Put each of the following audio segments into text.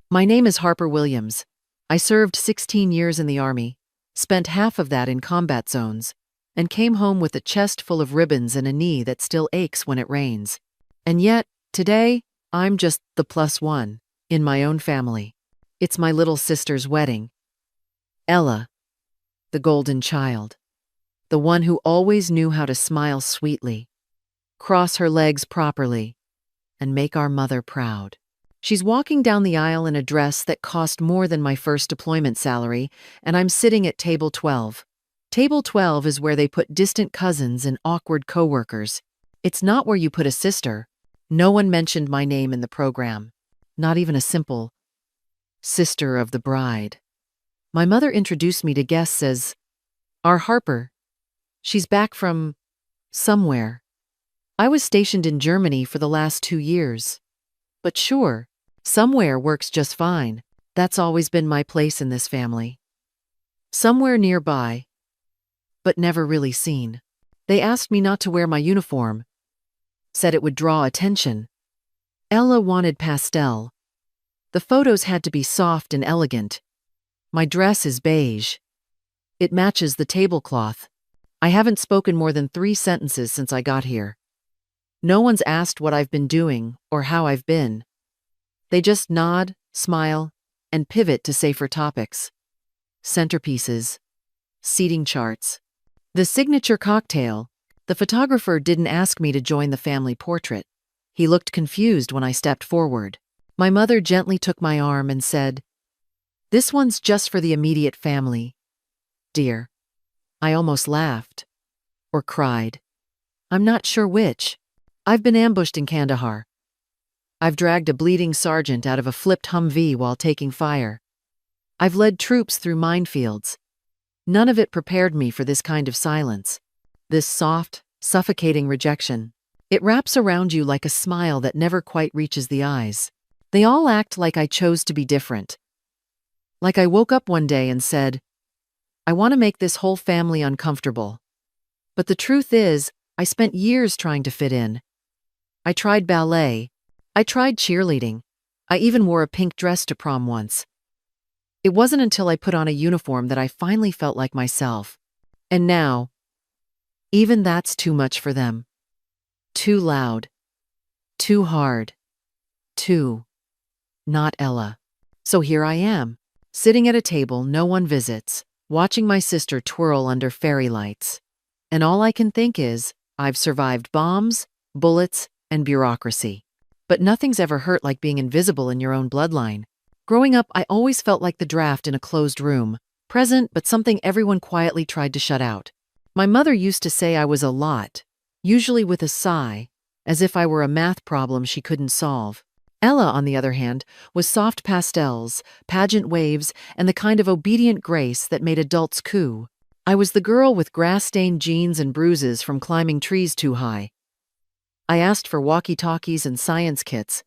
My name is Harper Williams. I served 16 years in the Army, spent half of that in combat zones, and came home with a chest full of ribbons and a knee that still aches when it rains. And yet, today, I'm just the plus one in my own family. It's my little sister's wedding. Ella, the golden child, the one who always knew how to smile sweetly, cross her legs properly, and make our mother proud. She's walking down the aisle in a dress that cost more than my first deployment salary, and I'm sitting at table 12. Table 12 is where they put distant cousins and awkward coworkers. It's not where you put a sister. No one mentioned my name in the program. Not even a simple sister of the bride. My mother introduced me to guests as our Harper. She's back from somewhere. I was stationed in Germany for the last 2 years. But sure, somewhere works just fine. That's always been my place in this family. Somewhere nearby, but never really seen. They asked me not to wear my uniform, said it would draw attention. Ella wanted pastel. The photos had to be soft and elegant. My dress is beige. It matches the tablecloth. I haven't spoken more than 3 sentences since I got here. No one's asked what I've been doing or how I've been. They just nod, smile, and pivot to safer topics. Centerpieces, seating charts, the signature cocktail. The photographer didn't ask me to join the family portrait. He looked confused when I stepped forward. My mother gently took my arm and said, "This one's just for the immediate family, dear." I almost laughed. Or cried. I'm not sure which. I've been ambushed in Kandahar. I've dragged a bleeding sergeant out of a flipped Humvee while taking fire. I've led troops through minefields. None of it prepared me for this kind of silence. This soft, suffocating rejection. It wraps around you like a smile that never quite reaches the eyes. They all act like I chose to be different. Like I woke up one day and said, I want to make this whole family uncomfortable. But the truth is, I spent years trying to fit in. I tried ballet. I tried cheerleading. I even wore a pink dress to prom once. It wasn't until I put on a uniform that I finally felt like myself. And now, even that's too much for them. Too loud. Too hard. Too not Ella. So here I am, sitting at a table no one visits, watching my sister twirl under fairy lights. And all I can think is, I've survived bombs, bullets, and bureaucracy. But nothing's ever hurt like being invisible in your own bloodline. Growing up, I always felt like the draft in a closed room, present but something everyone quietly tried to shut out. My mother used to say I was a lot, usually with a sigh, as if I were a math problem she couldn't solve. Ella, on the other hand, was soft pastels, pageant waves, and the kind of obedient grace that made adults coo. I was the girl with grass-stained jeans and bruises from climbing trees too high. I asked for walkie-talkies and science kits,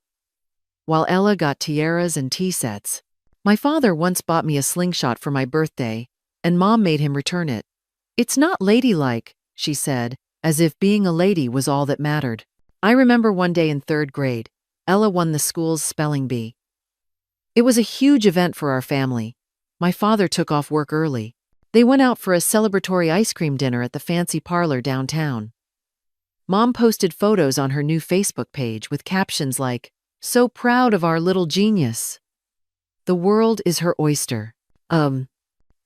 while Ella got tiaras and tea sets. My father once bought me a slingshot for my birthday, and Mom made him return it. It's not ladylike, she said, as if being a lady was all that mattered. I remember one day in 3rd grade, Ella won the school's spelling bee. It was a huge event for our family. My father took off work early. They went out for a celebratory ice cream dinner at the fancy parlor downtown. Mom posted photos on her new Facebook page with captions like, "So proud of our little genius. The world is her oyster." The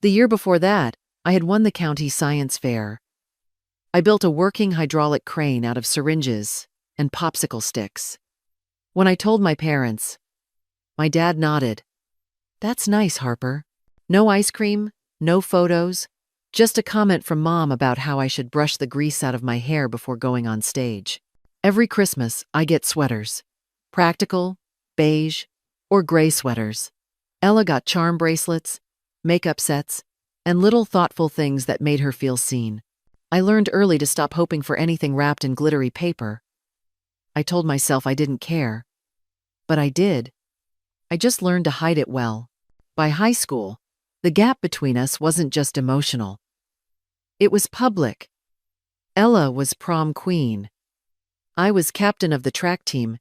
year before that, I had won the county science fair. I built a working hydraulic crane out of syringes and popsicle sticks. When I told my parents, my dad nodded. "That's nice, Harper." No ice cream, no photos, just a comment from Mom about how I should brush the grease out of my hair before going on stage. Every Christmas, I get sweaters. Practical, beige, or gray sweaters. Ella got charm bracelets, makeup sets, and little thoughtful things that made her feel seen. I learned early to stop hoping for anything wrapped in glittery paper. I told myself I didn't care. But I did. I just learned to hide it well. By high school, the gap between us wasn't just emotional. It was public. Ella was prom queen. I was captain of the track team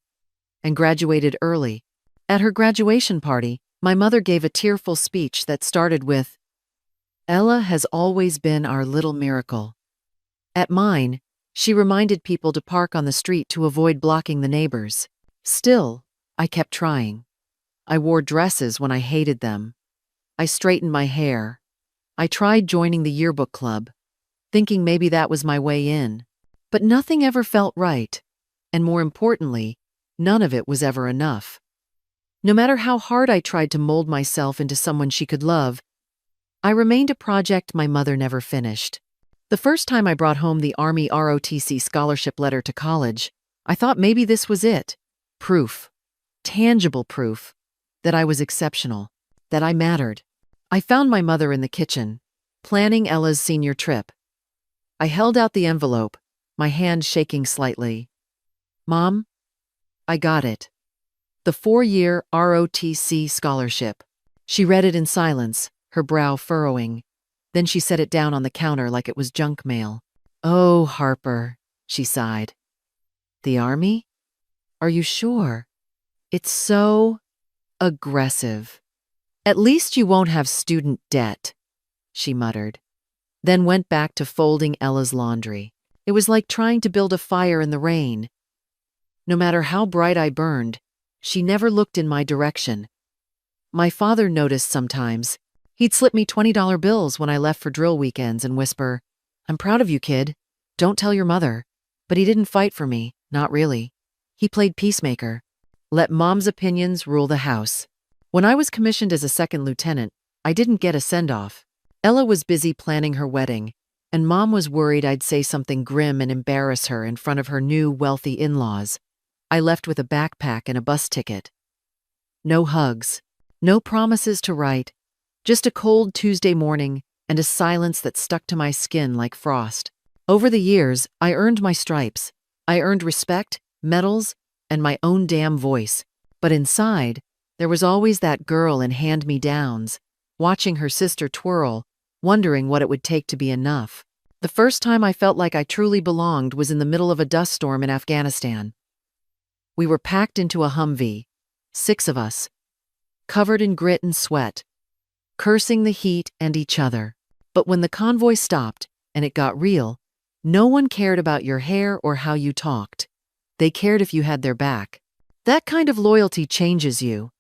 and graduated early. At her graduation party, My mother gave a tearful speech that started with, "Ella has always been our little miracle." At mine, she reminded people to park on the street to avoid blocking the neighbors. Still, I kept trying. I wore dresses when I hated them. I straightened my hair. I tried joining the yearbook club, thinking maybe that was my way in. But nothing ever felt right. And more importantly, none of it was ever enough. No matter how hard I tried to mold myself into someone she could love, I remained a project my mother never finished. The first time I brought home the Army ROTC scholarship letter to college, I thought maybe this was it. Proof. Tangible proof. That I was exceptional. That I mattered. I found my mother in the kitchen, planning Ella's senior trip. I held out the envelope, my hand shaking slightly. "Mom, I got it. The 4-year ROTC scholarship." She read it in silence, her brow furrowing. Then she set it down on the counter like it was junk mail. "Oh, Harper," she sighed. "The Army? Are you sure? It's so aggressive. At least you won't have student debt," she muttered, then went back to folding Ella's laundry. It was like trying to build a fire in the rain. No matter how bright I burned, she never looked in my direction. My father noticed sometimes. He'd slip me $20 bills when I left for drill weekends and whisper, "I'm proud of you, kid. Don't tell your mother." But he didn't fight for me, not really. He played peacemaker. Let Mom's opinions rule the house. When I was commissioned as a second lieutenant, I didn't get a send-off. Ella was busy planning her wedding, and Mom was worried I'd say something grim and embarrass her in front of her new, wealthy in-laws. I left with a backpack and a bus ticket. No hugs, no promises to write, just a cold Tuesday morning and a silence that stuck to my skin like frost. Over the years, I earned my stripes. I earned respect, medals, and my own damn voice. But inside, there was always that girl in hand-me-downs, watching her sister twirl, wondering what it would take to be enough. The first time I felt like I truly belonged was in the middle of a dust storm in Afghanistan. We were packed into a Humvee, 6 of us, covered in grit and sweat, cursing the heat and each other. But when the convoy stopped, and it got real, no one cared about your hair or how you talked. They cared if you had their back. That kind of loyalty changes you.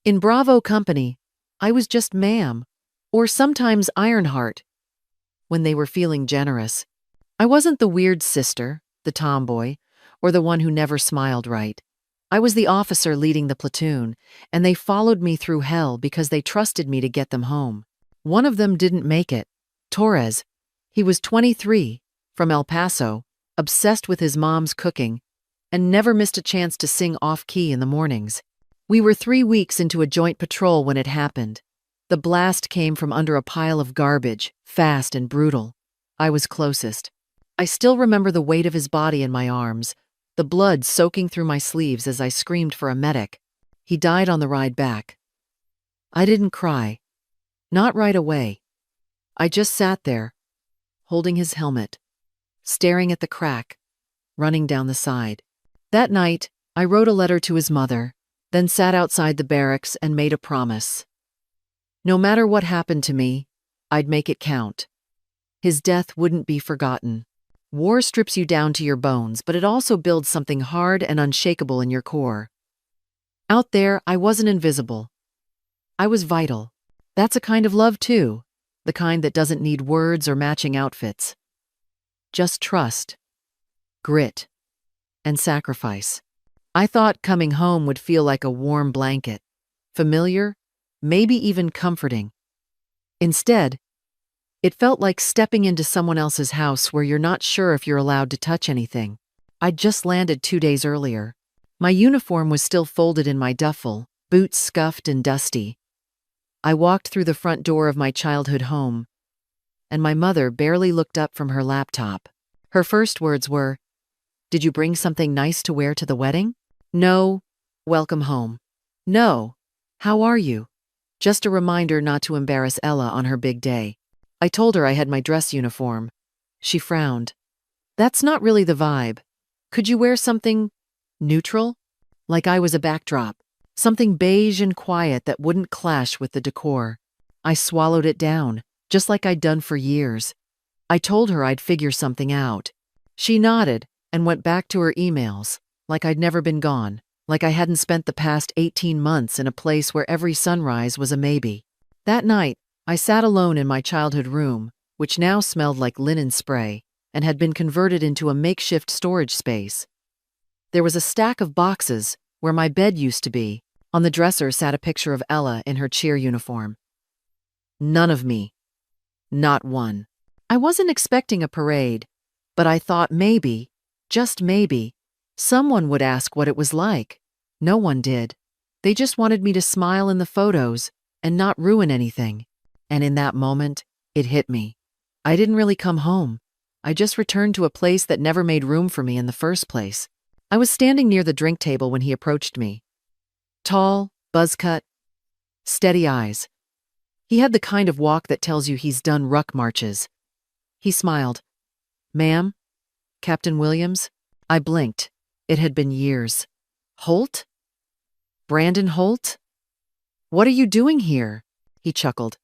In Bravo Company, I was just ma'am, or sometimes Ironheart, when they were feeling generous. I wasn't the weird sister, the tomboy, or the one who never smiled right. I was the officer leading the platoon, and they followed me through hell because they trusted me to get them home. One of them didn't make it. Torres. He was 23, from El Paso, obsessed with his mom's cooking, and never missed a chance to sing off-key in the mornings. We were 3 weeks into a joint patrol when it happened. The blast came from under a pile of garbage, fast and brutal. I was closest. I still remember the weight of his body in my arms, the blood soaking through my sleeves as I screamed for a medic. He died on the ride back. I didn't cry. Not right away. I just sat there, holding his helmet, staring at the crack, running down the side. That night, I wrote a letter to his mother, then sat outside the barracks and made a promise. No matter what happened to me, I'd make it count. His death wouldn't be forgotten. War strips you down to your bones, but it also builds something hard and unshakable in your core. Out there, I wasn't invisible. I was vital. That's a kind of love, too. The kind that doesn't need words or matching outfits. Just trust, grit, and sacrifice. I thought coming home would feel like a warm blanket. Familiar, maybe even comforting. Instead, it felt like stepping into someone else's house where you're not sure if you're allowed to touch anything. I'd just landed 2 days earlier. My uniform was still folded in my duffel, boots scuffed and dusty. I walked through the front door of my childhood home, and my mother barely looked up from her laptop. Her first words were, "Did you bring something nice to wear to the wedding?" "No, welcome home." "No, how are you?" Just a reminder not to embarrass Ella on her big day. I told her I had my dress uniform. She frowned. "That's not really the vibe. Could you wear something neutral? Like I was a backdrop." Something beige and quiet that wouldn't clash with the decor. I swallowed it down, just like I'd done for years. I told her I'd figure something out. She nodded and went back to her emails, like I'd never been gone, like I hadn't spent the past 18 months in a place where every sunrise was a maybe. That night, I sat alone in my childhood room, which now smelled like linen spray and had been converted into a makeshift storage space. There was a stack of boxes where my bed used to be. On the dresser sat a picture of Ella in her cheer uniform. None of me. Not one. I wasn't expecting a parade, but I thought maybe, just maybe, someone would ask what it was like. No one did. They just wanted me to smile in the photos and not ruin anything. And in that moment, it hit me. I didn't really come home. I just returned to a place that never made room for me in the first place. I was standing near the drink table when he approached me. Tall, buzz-cut, steady eyes. He had the kind of walk that tells you he's done ruck marches. He smiled. Ma'am? Captain Williams? I blinked. It had been years. Holt? Brandon Holt? What are you doing here? He chuckled.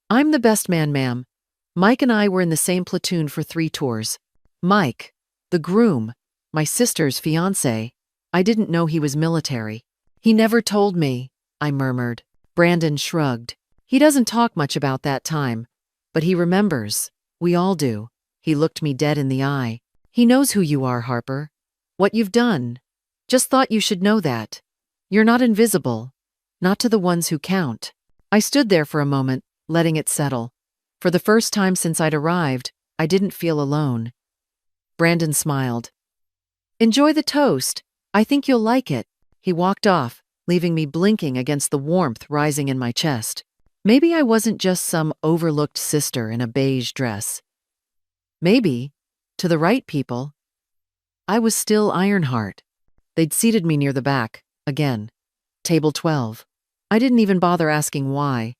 I'm the best man, ma'am. Mike and I were in the same platoon for 3 tours. Mike, the groom, my sister's fiancé. I didn't know he was military. He never told me, I murmured. Brandon shrugged. He doesn't talk much about that time, but he remembers. We all do. He looked me dead in the eye. He knows who you are, Harper. What you've done. Just thought you should know that. You're not invisible. Not to the ones who count. I stood there for a moment, letting it settle. For the first time since I'd arrived, I didn't feel alone. Brandon smiled. Enjoy the toast. I think you'll like it. He walked off, leaving me blinking against the warmth rising in my chest. Maybe I wasn't just some overlooked sister in a beige dress. Maybe, to the right people, I was still Ironheart. They'd seated me near the back, again. Table 12. I didn't even bother asking why.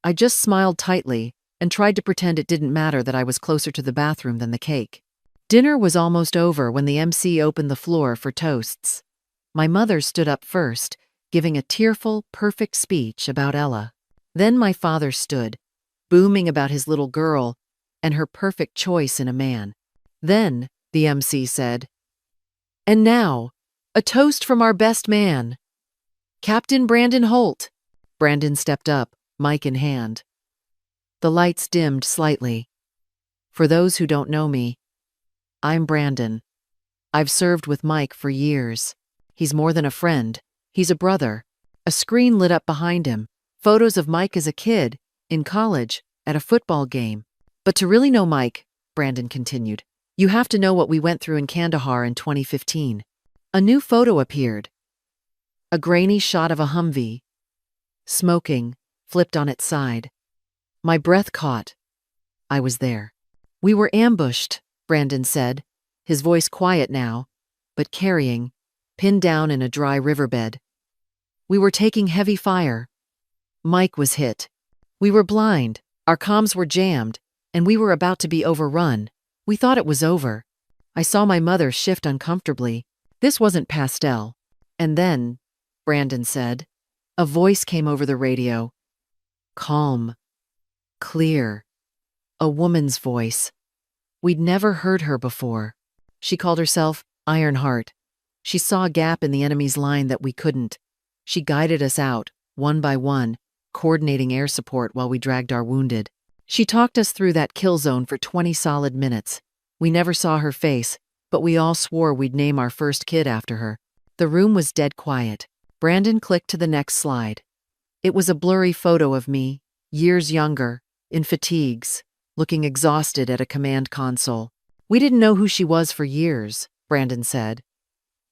I just smiled tightly and tried to pretend it didn't matter that I was closer to the bathroom than the cake. Dinner was almost over when the MC opened the floor for toasts. My mother stood up first, giving a tearful, perfect speech about Ella. Then my father stood, booming about his little girl and her perfect choice in a man. Then, the MC said, "And now, a toast from our best man, Captain Brandon Holt." Brandon stepped up, mic in hand. The lights dimmed slightly. For those who don't know me, I'm Brandon. I've served with Mike for years. He's more than a friend. He's a brother. A screen lit up behind him. Photos of Mike as a kid, in college, at a football game. But to really know Mike, Brandon continued, you have to know what we went through in Kandahar in 2015. A new photo appeared. A grainy shot of a Humvee, smoking, flipped on its side. My breath caught. I was there. We were ambushed, Brandon said, his voice quiet now, but carrying, pinned down in a dry riverbed. We were taking heavy fire. Mike was hit. We were blind, our comms were jammed, and we were about to be overrun. We thought it was over. I saw my mother shift uncomfortably. This wasn't pastel. And then, Brandon said, a voice came over the radio. Calm. Clear. A woman's voice. We'd never heard her before. She called herself Ironheart. She saw a gap in the enemy's line that we couldn't. She guided us out, one by one, coordinating air support while we dragged our wounded. She talked us through that kill zone for 20 solid minutes. We never saw her face, but we all swore we'd name our first kid after her. The room was dead quiet. Brandon clicked to the next slide. It was a blurry photo of me, years younger, in fatigues, looking exhausted at a command console. We didn't know who she was for years, Brandon said,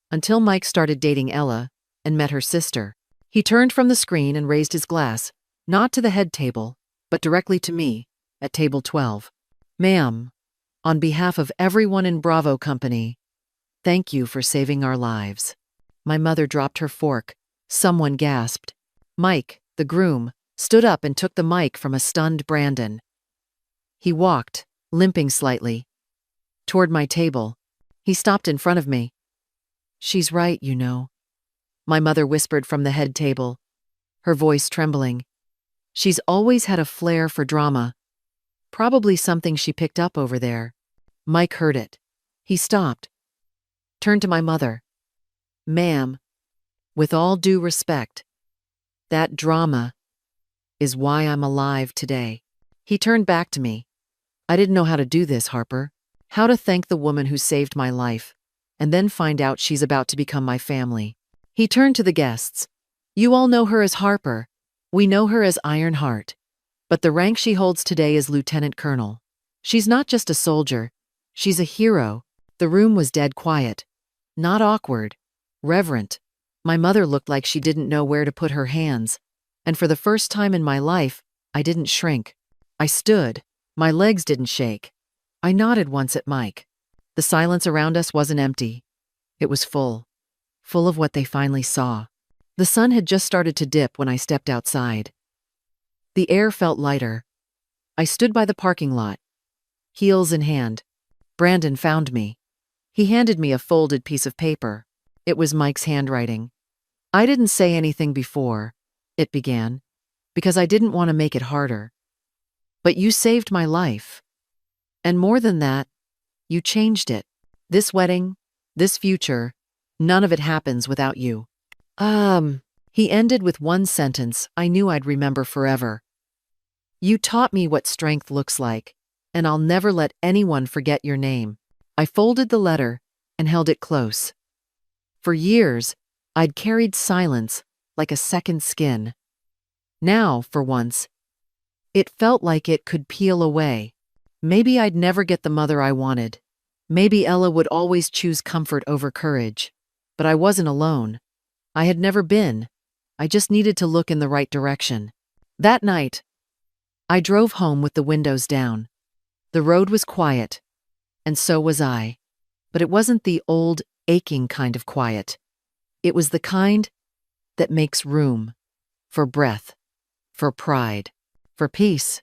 until Mike started dating Ella and met her sister. He turned from the screen and raised his glass, not to the head table, but directly to me, at table 12. Ma'am, on behalf of everyone in Bravo Company, thank you for saving our lives. My mother dropped her fork. Someone gasped. Mike, the groom, stood up and took the mic from a stunned Brandon. He walked, limping slightly, toward my table. He stopped in front of me. She's right, you know. my mother whispered from the head table, her voice trembling. She's always had a flair for drama. Probably something she picked up over there. Mike heard it. He stopped, turned to my mother. Ma'am, with all due respect, that drama is why I'm alive today. He turned back to me. I didn't know how to do this, Harper. How to thank the woman who saved my life, and then find out she's about to become my family. He turned to the guests. You all know her as Harper. We know her as Ironheart. But the rank she holds today is Lieutenant Colonel. She's not just a soldier. She's a hero. The room was dead quiet. Not awkward. Reverent. My mother looked like she didn't know where to put her hands. And for the first time in my life, I didn't shrink. I stood. My legs didn't shake. I nodded once at Mike. The silence around us wasn't empty. It was full. Full of what they finally saw. The sun had just started to dip when I stepped outside. The air felt lighter. I stood by the parking lot, heels in hand. Brandon found me. He handed me a folded piece of paper. It was Mike's handwriting. I didn't say anything before, it began, because I didn't want to make it harder. But you saved my life. And more than that, you changed it. This wedding, this future, none of it happens without you. He ended with one sentence I knew I'd remember forever. You taught me what strength looks like, and I'll never let anyone forget your name. I folded the letter and held it close. For years, I'd carried silence like a second skin. Now, for once, it felt like it could peel away. Maybe I'd never get the mother I wanted. Maybe Ella would always choose comfort over courage. But I wasn't alone. I had never been. I just needed to look in the right direction. That night, I drove home with the windows down. The road was quiet, and so was I. But it wasn't the old, aching kind of quiet. It was the kind that makes room for breath, for pride, for peace.